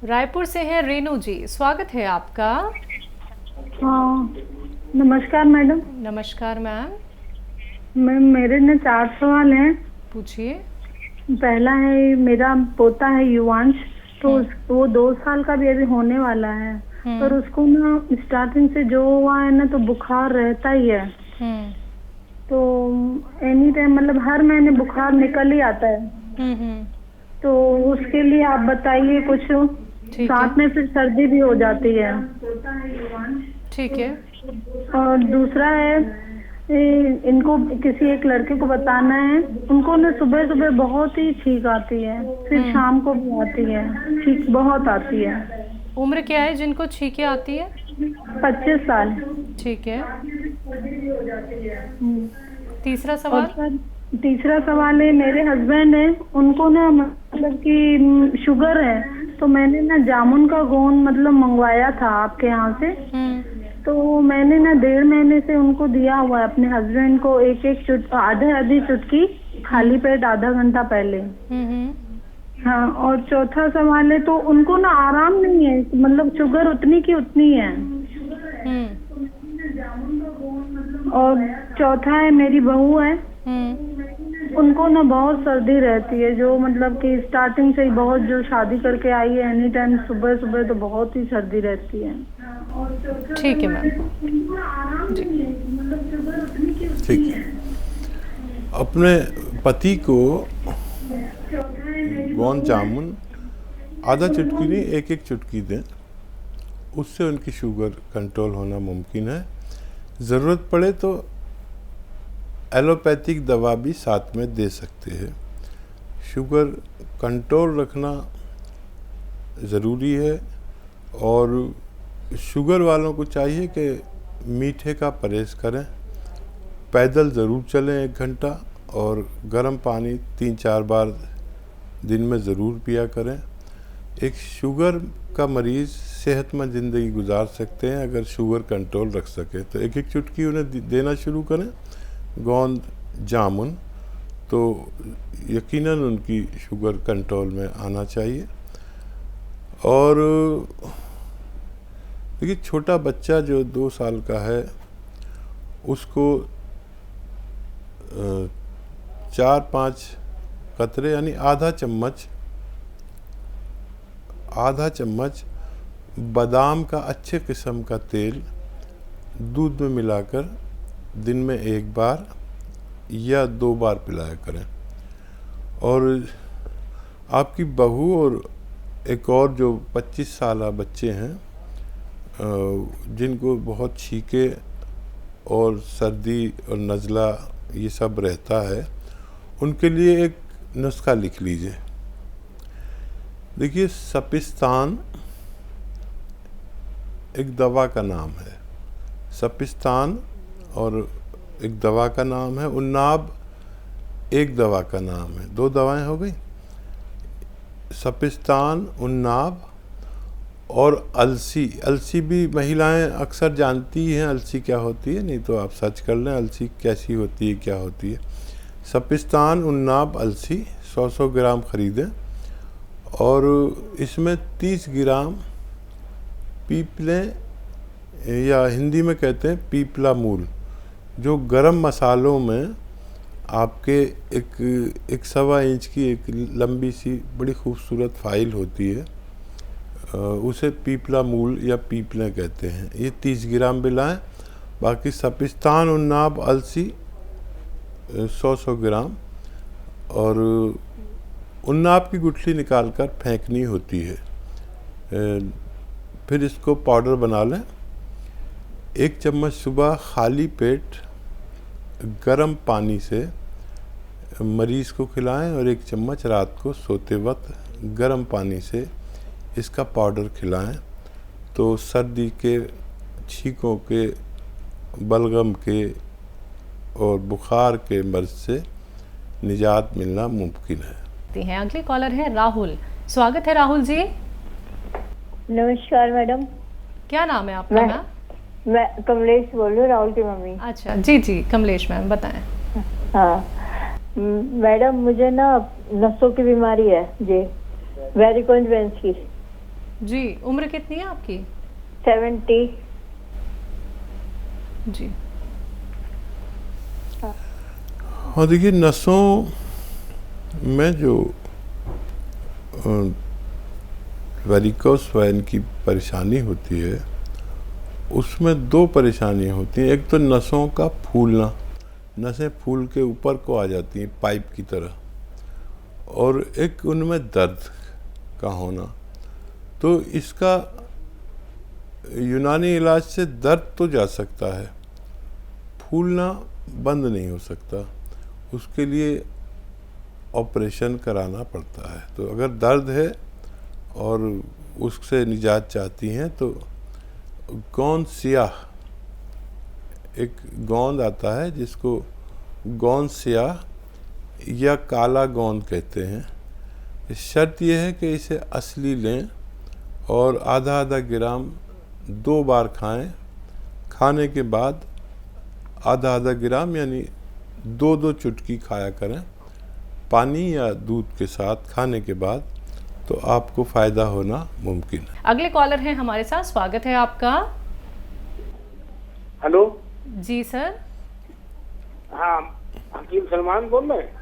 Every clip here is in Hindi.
रायपुर से हैं रेणु जी, स्वागत है आपका। हाँ, नमस्कार मैडम। नमस्कार मैम, मैम मेरे ना 4 सवाल हैं। पूछिए। पहला है, मेरा पोता है युवांश, तो वो 2 साल का भी अभी होने वाला है। पर उसको ना स्टार्टिंग से जो हुआ है ना, तो बुखार रहता ही है। तो एनी टाइम मतलब हर महीने बुखार निकल ही आता है। तो उसके लिए आप बताइए कुछ। ठीक है, साथ में फिर सर्दी भी हो जाती है। ठीक है। और दूसरा है, इनको किसी एक लड़के को बताना है। उनको ना सुबह सुबह बहुत ही छींक आती है, फिर शाम को भी आती है, छींक बहुत आती है। उम्र क्या है जिनको छींकें आती है? 25 साल। ठीक है। हम्म। तीसरा और सवाल। सर, तीसरा सवाल है, मेरे हस्बैंड है, उनको ना मतलब कि शुगर है। तो मैंने ना जामुन का गोंद मतलब मंगवाया था आपके यहाँ से। तो मैंने ना 1.5 महीने से उनको दिया हुआ है अपने हस्बैंड को, एक एक आधी चुटकी खाली पेट आधा घंटा पहले। हाँ, और चौथा सवाल है, तो उनको ना आराम नहीं है, मतलब शुगर उतनी की उतनी है। और चौथा है, मेरी बहू है, उनको ना बहुत सर्दी रहती है, जो मतलब कि स्टार्टिंग से ही बहुत, जो शादी करके आई है, एनी टाइम सुबह सुबह तो बहुत ही सर्दी रहती है। ठीक है मैम जी। ठीक है। अपने पति को गोंद जामुन आधा चुटकी नहीं, एक एक चुटकी दें, उससे उनकी शुगर कंट्रोल होना मुमकिन है। ज़रूरत पड़े तो एलोपैथिक दवा भी साथ में दे सकते हैं। शुगर कंट्रोल रखना ज़रूरी है, और शुगर वालों को चाहिए कि मीठे का परहेज़ करें, पैदल ज़रूर चलें 1 घंटा, और गर्म पानी 3-4 बार दिन में ज़रूर पिया करें। एक शुगर का मरीज़ सेहतमंद ज़िंदगी गुजार सकते हैं अगर शुगर कंट्रोल रख सके। तो एक एक चुटकी उन्हें देना शुरू करें गोंद जामुन, तो यकीनन उनकी शुगर कंट्रोल में आना चाहिए। और देखिए, छोटा बच्चा जो 2 साल का है, उसको 4-5 कतरे यानी आधा चम्मच बादाम का अच्छे किस्म का तेल दूध में मिलाकर दिन में 1 बार या 2 बार पिलाया करें। और आपकी बहू और एक और जो 25 साल बच्चे हैं, जिनको बहुत छींके और सर्दी और नज़ला ये सब रहता है, उनके लिए एक नुस्खा लिख लीजिए। देखिए, सपिस्तान एक दवा का नाम है। सपिस्तान और एक दवा का नाम है, उन्नाब एक दवा का नाम है। 2 दवाएं हो गई, सपिस्तान, उन्नाब और अलसी। अलसी भी महिलाएं अक्सर जानती हैं अलसी क्या होती है, नहीं तो आप सर्च कर लें अलसी कैसी होती है, क्या होती है। सपिस्तान, उन्नाब, अलसी 100-100 ग्राम ख़रीदें, और इसमें 30 ग्राम पीपले, या हिंदी में कहते हैं पीपला मूल, जो गरम मसालों में आपके एक 1.25 इंच की एक लंबी सी बड़ी खूबसूरत फाइल होती है, उसे पीपला मूल या पीपले कहते हैं। ये 30 ग्राम मिलाएं। बाकी सपिस्तान, उन्नाब, अलसी 100-100 ग्राम, और उन्नाब की गुठली निकालकर फेंकनी होती है। फिर इसको पाउडर बना लें। 1 चम्मच सुबह खाली पेट गर्म पानी से मरीज़ को खिलाएं, और 1 चम्मच रात को सोते वक्त गर्म पानी से इसका पाउडर खिलाएं। तो सर्दी के, छींकों के, बलगम के और बुखार के मर्ज से निजात मिलना मुमकिन है। अगले कॉलर है राहुल, स्वागत है राहुल जी। नमस्कार मैडम। क्या नाम है आपका मैम? मैं कमलेश बोल रही हूँ, राहुल की मम्मी। अच्छा जी जी, कमलेश मैम बताएं। हाँ मैडम, मुझे ना नसों की बीमारी है जी, वेरिकोज वेंस की। जी, उम्र कितनी है आपकी? 70। जी। और देखिए, नसों में जो वेरिकोस वेन की परेशानी होती है, उसमें दो परेशानियां होती हैं। एक तो नसों का फूलना, नसें फूल के ऊपर को आ जाती हैं पाइप की तरह, और एक उनमें दर्द का होना। तो इसका यूनानी इलाज से दर्द तो जा सकता है, फूलना बंद नहीं हो सकता। उसके लिए ऑपरेशन कराना पड़ता है। तो अगर दर्द है और उससे निजात चाहती हैं तो गोंद स्याह, एक गोंद आता है जिसको गोंद स्याह या काला गोंद कहते हैं। शर्त यह है कि इसे असली लें और आधा आधा ग्राम 2 बार खाएं। खाने के बाद आधा आधा ग्राम यानी 2-2 चुटकी खाया करें पानी या दूध के साथ खाने के बाद, तो आपको फ़ायदा होना मुमकिन है। अगले कॉलर हैं हमारे साथ, स्वागत है आपका। हेलो। जी सर। हाँ, हकीम सलमान बोल रहे हैं?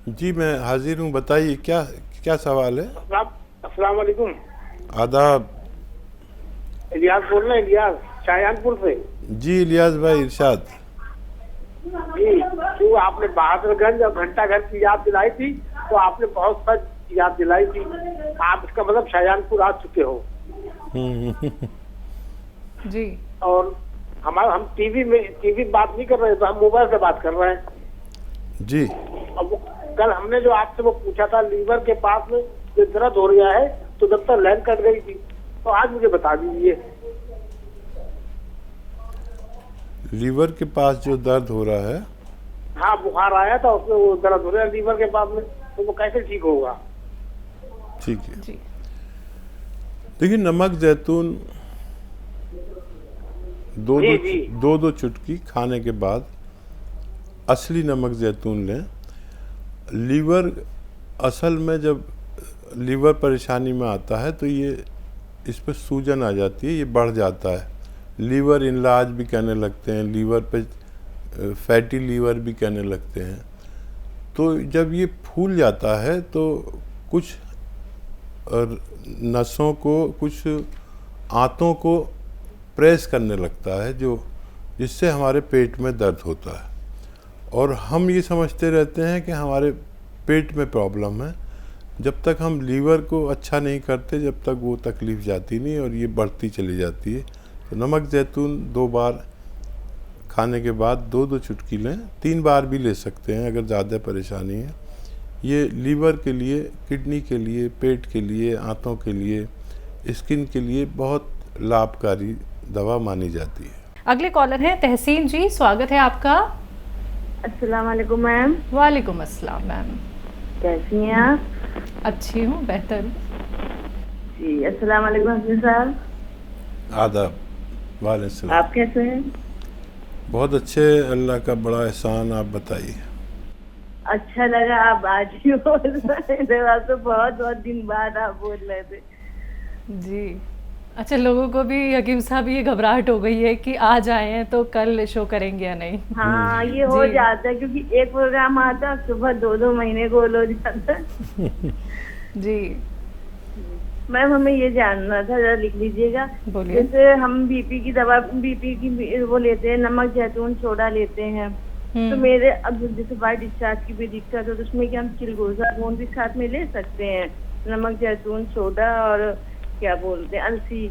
जी, मैं हाजिर हूँ, बताइए क्या क्या सवाल है। अस्सलाम वालेकुम। आदाब। इलियास बोल रहे हैं, इलियास शाहजहानपुर से। जी इलियास भाई, इरशाद। जी, जो आपने बहादुरगंज और घंटा घर की याद दिलाई थी, तो आपने बहुत सच याद दिलाई थी। आप इसका मतलब शाहजहानपुर आ चुके हो। जी। और हम टीवी बात नहीं कर रहे, तो हम मोबाइल से बात कर रहे हैं। जी। अब कल हमने जो आपसे वो पूछा था, लीवर के पास में जो दर्द हो रहा है, तो जब तक लाइन कट गई थी, तो आज मुझे बता दीजिए। लीवर के पास जो दर्द हो रहा है, हाँ, बुखार आया था, उसमें वो दर्द हो रहा है लीवर के पास में, तो वो कैसे ठीक होगा? ठीक है। जी। देखिए, नमक जैतून जी। दो चुटकी खाने के बाद असली नमक जैतून लें। लीवर, असल में जब लीवर परेशानी में आता है तो ये इस पर सूजन आ जाती है, ये बढ़ जाता है। लीवर इनलाज भी कहने लगते हैं, लीवर पे फैटी लीवर भी कहने लगते हैं। तो जब ये फूल जाता है तो कुछ नसों को, कुछ आंतों को प्रेस करने लगता है, जो जिससे हमारे पेट में दर्द होता है। और हम ये समझते रहते हैं कि हमारे पेट में प्रॉब्लम है। जब तक हम लीवर को अच्छा नहीं करते, जब तक वो तकलीफ़ जाती नहीं और ये बढ़ती चली जाती है। तो नमक जैतून 2 बार खाने के बाद 2-2 चुटकी लें, 3 बार भी ले सकते हैं अगर ज़्यादा परेशानी है। ये लीवर के लिए, किडनी के लिए, पेट के लिए, आंतों के लिए, स्किन के लिए बहुत लाभकारी दवा मानी जाती है। अगले कॉलर हैं तहसीन जी, स्वागत है आपका। अस्सलाम वालेकुम मैम। वालेकुम अस्सलाम मैम। कैसी हैं आप? अच्छी हूँ, बेहतर हूँ। जी, अस्सलाम वालेकुम हकीम साहब। आदाब। वालेकुम सलाम। आप कैसे हैं? बहुत अच्छे, अल्लाह का बड़ा एहसान। आप बताइए। अच्छा लगा आप आज ही बोल रहे थे, तो बहुत दिन बाद आप बोल रहे थे। जी। अच्छा, लोगों को भी हकीम साहब ये घबराहट हो गई है कि आज आए हैं तो कल शो करेंगे या नहीं। हाँ, ये हो जाता है क्योंकि एक प्रोग्राम आता है, सुबह 2-2 महीने को हो जाता है। जी मैम, हमें ये जानना था, जरा लिख लीजिएगा। बोलिए। जैसे हम बीपी की दवा, बीपी की वो लेते हैं, नमक जैतून सोडा लेते हैं, तो मेरे अब जैसे बाई डिस्चार्ज की भी दिक्कत हो, तो उसमें क्या हम चिलगोजा गोंद भी साथ में ले सकते हैं? नमक जैतून सोडा और क्या बोलते हैं अलसी।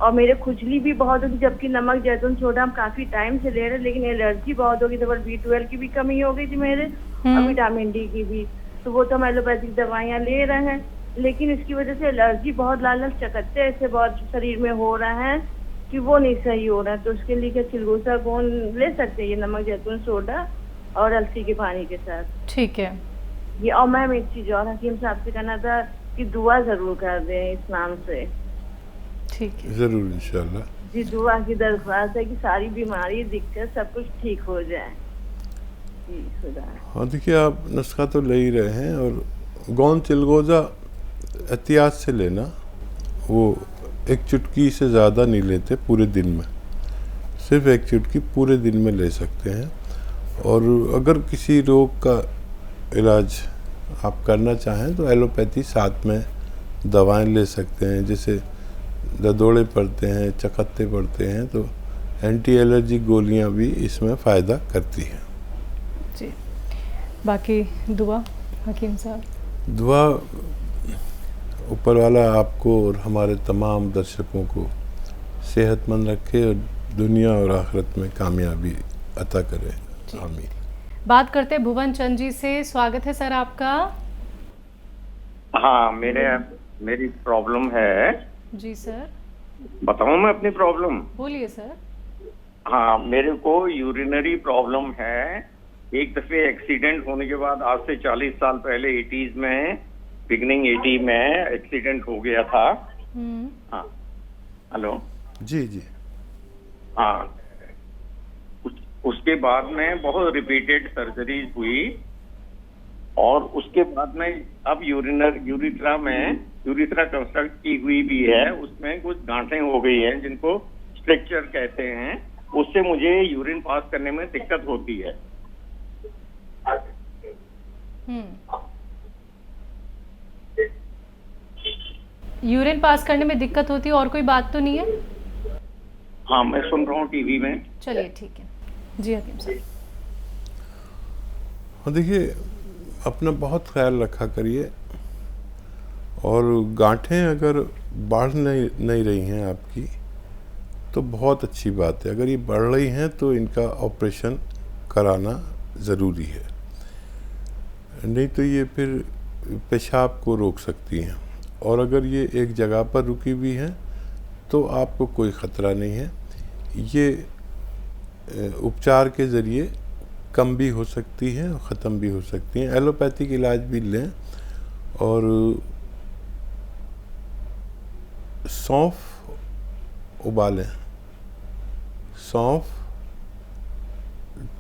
और मेरे खुजली भी बहुत होगी, जबकि नमक जैतून सोडा हम काफी टाइम से ले रहे हैं, लेकिन एलर्जी बहुत होगी। तो B12 की भी कमी हो गई थी मेरे, और विटामिन डी की भी। तो वो तो हम एलोपैथिक दवाइयाँ ले रहे हैं, लेकिन इसकी वजह से एलर्जी बहुत लाल चकत्ते ऐसे बहुत शरीर में हो रहा है कि वो नहीं सही हो रहा है। तो उसके लिए क्या चिलगोजा गोंद ले सकते हैं, ये नमक जैतून सोडा और अलसी के पानी के साथ? ठीक है। ये, और मैम एक चीज और हकीम साहब से कहना था कि दुआ जरूर कर दें इस नाम से। ठीक है, ज़रूर इंशाल्लाह। जी, दुआ की दरख्वास्त है कि सारी बीमारी, दिक्कत सब कुछ ठीक हो जाए। जी खुदा। हाँ, देखिए, आप नुस्खा तो ले ही रहे हैं, और गोंद चिलगोजा एहतियात से लेना, वो एक चुटकी से ज़्यादा नहीं लेते पूरे दिन में, सिर्फ एक चुटकी पूरे दिन में ले सकते हैं। और अगर किसी रोग का इलाज आप करना चाहें तो एलोपैथी साथ में दवाएं ले सकते हैं। जैसे ददोड़े पड़ते हैं, चकत्ते पड़ते हैं, तो एंटी एलर्जी गोलियां भी इसमें फ़ायदा करती हैं। जी, बाकी दुआ हकीम साहब? दुआ ऊपर वाला आपको और हमारे तमाम दर्शकों को सेहतमंद रखे और दुनिया और आखिरत में कामयाबी अता करे। आमीन। बात करते हैं भुवन चंद जी से। स्वागत है सर आपका। हाँ, मेरी प्रॉब्लम है। जी सर। बताऊं मैं अपनी प्रॉब्लम? बोलिए सर। हाँ, मेरे को यूरिनरी प्रॉब्लम है। एक दफे एक्सीडेंट होने के बाद आज से 40 साल पहले 80s में, बिगनिंग 80 में एक्सीडेंट हो गया था। हाँ, हेलो जी जी। हाँ, उसके बाद में बहुत रिपीटेड सर्जरीज हुई और उसके बाद में अब यूरिथ्रा कंस्ट्रक्ट की हुई भी है। उसमें कुछ गांठें हो गई हैं जिनको स्ट्रक्चर कहते हैं। उससे मुझे यूरिन पास करने में दिक्कत होती है। यूरिन पास करने में दिक्कत होती है, और कोई बात तो नहीं है? हाँ, मैं सुन रहा हूँ टीवी में। चलिए ठीक है जी हकीम साहब। देखिए, अपना बहुत ख्याल रखा करिए, और गांठें अगर बढ़ नहीं रही हैं आपकी तो बहुत अच्छी बात है। अगर ये बढ़ रही हैं तो इनका ऑपरेशन कराना ज़रूरी है, नहीं तो ये फिर पेशाब को रोक सकती हैं। और अगर ये एक जगह पर रुकी हुई हैं तो आपको कोई ख़तरा नहीं है। ये उपचार के ज़रिए कम भी हो सकती हैं और ख़त्म भी हो सकती हैं। एलोपैथिक इलाज भी लें, और सौंफ उबालें। सौंफ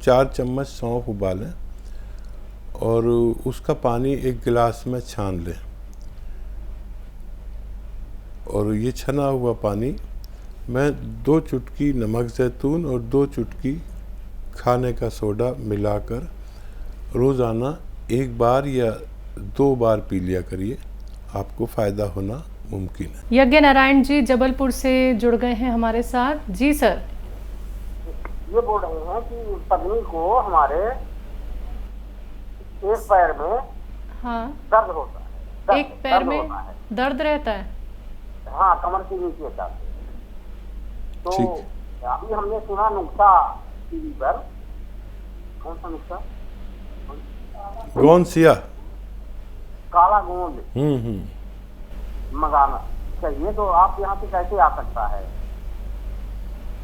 4 चम्मच सौंफ उबालें और उसका पानी एक गिलास में छान लें, और ये छना हुआ पानी मैं 2 चुटकी नमक ज़ैतून और 2 चुटकी खाने का सोडा मिलाकर रोज़ाना 1 बार या 2 बार पी लिया करिए, आपको फ़ायदा होना मुमकिन है। यज्ञ नारायण जी जबलपुर से जुड़ गए हैं हमारे साथ। जी सर। ये बोल रहे हैं कि पत्नी को हमारे एक पैर में हाँ दर्द होता है। एक पैर में दर्द रहता है? हाँ, कमर के नीचे दर्द। तो ठीक। अभी हमने सुना नुक्सा टीवी पर, कौन सा नुक्सा? गोंसिया, काला गोंद मंगाना चाहिए, तो आप यहाँ पे कैसे आ सकता है?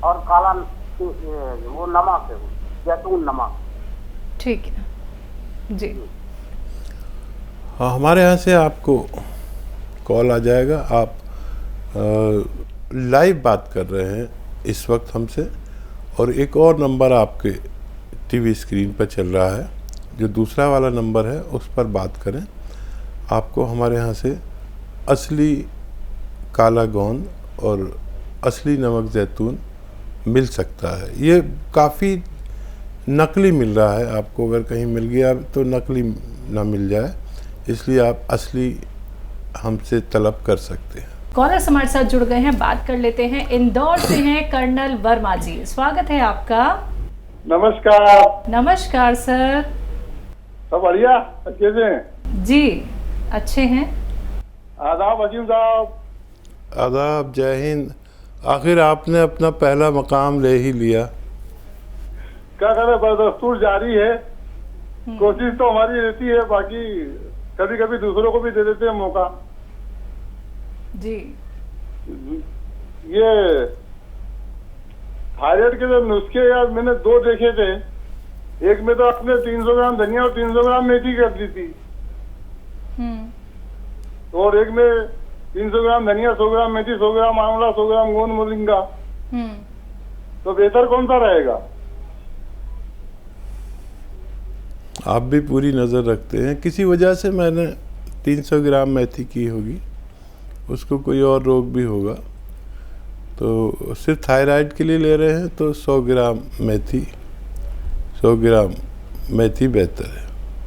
और काला वो नमक, जैतून नमक। ठीक है जी। हाँ, हमारे यहाँ से आपको कॉल आ जाएगा। आप लाइव बात कर रहे हैं इस वक्त हमसे, और एक और नंबर आपके टीवी स्क्रीन पर चल रहा है, जो दूसरा वाला नंबर है उस पर बात करें। आपको हमारे यहाँ से असली काला गोंद और असली नमक ज़ैतून मिल सकता है। ये काफ़ी नकली मिल रहा है, आपको अगर कहीं मिल गया तो नकली ना मिल जाए, इसलिए आप असली हमसे तलब कर सकते हैं। कॉलर्स हमारे साथ जुड़ गए हैं, बात कर लेते हैं। इंदौर से हैं कर्नल वर्मा जी, स्वागत है आपका। नमस्कार। नमस्कार सर। सब बढ़िया, अच्छे से? जी अच्छे हैं। आदाब हकीम साहब। आदाब, जय हिंद। आखिर आपने अपना पहला मकाम ले ही लिया। क्या करें, बदस्तूर जारी है। कोशिश तो हमारी रहती है, बाकी कभी कभी दूसरों को भी दे देते हैं मौका। जी। ये थायराइड के जो नुस्खे यार मैंने 2 देखे थे। एक में तो आपने 300 ग्राम धनिया और 300 ग्राम मेथी कर दी थी, और एक में 300 ग्राम धनिया, 100 ग्राम मेथी, 100 ग्राम आंवला, 100 ग्राम गोंद मोरिंगा। तो बेहतर कौन सा रहेगा? आप भी पूरी नज़र रखते हैं। किसी वजह से मैंने 300 ग्राम मेथी की होगी, उसको कोई और रोग भी होगा, तो सिर्फ थायराइड के लिए ले रहे हैं तो 100 ग्राम मेथी, 100 ग्राम मेथी बेहतर है।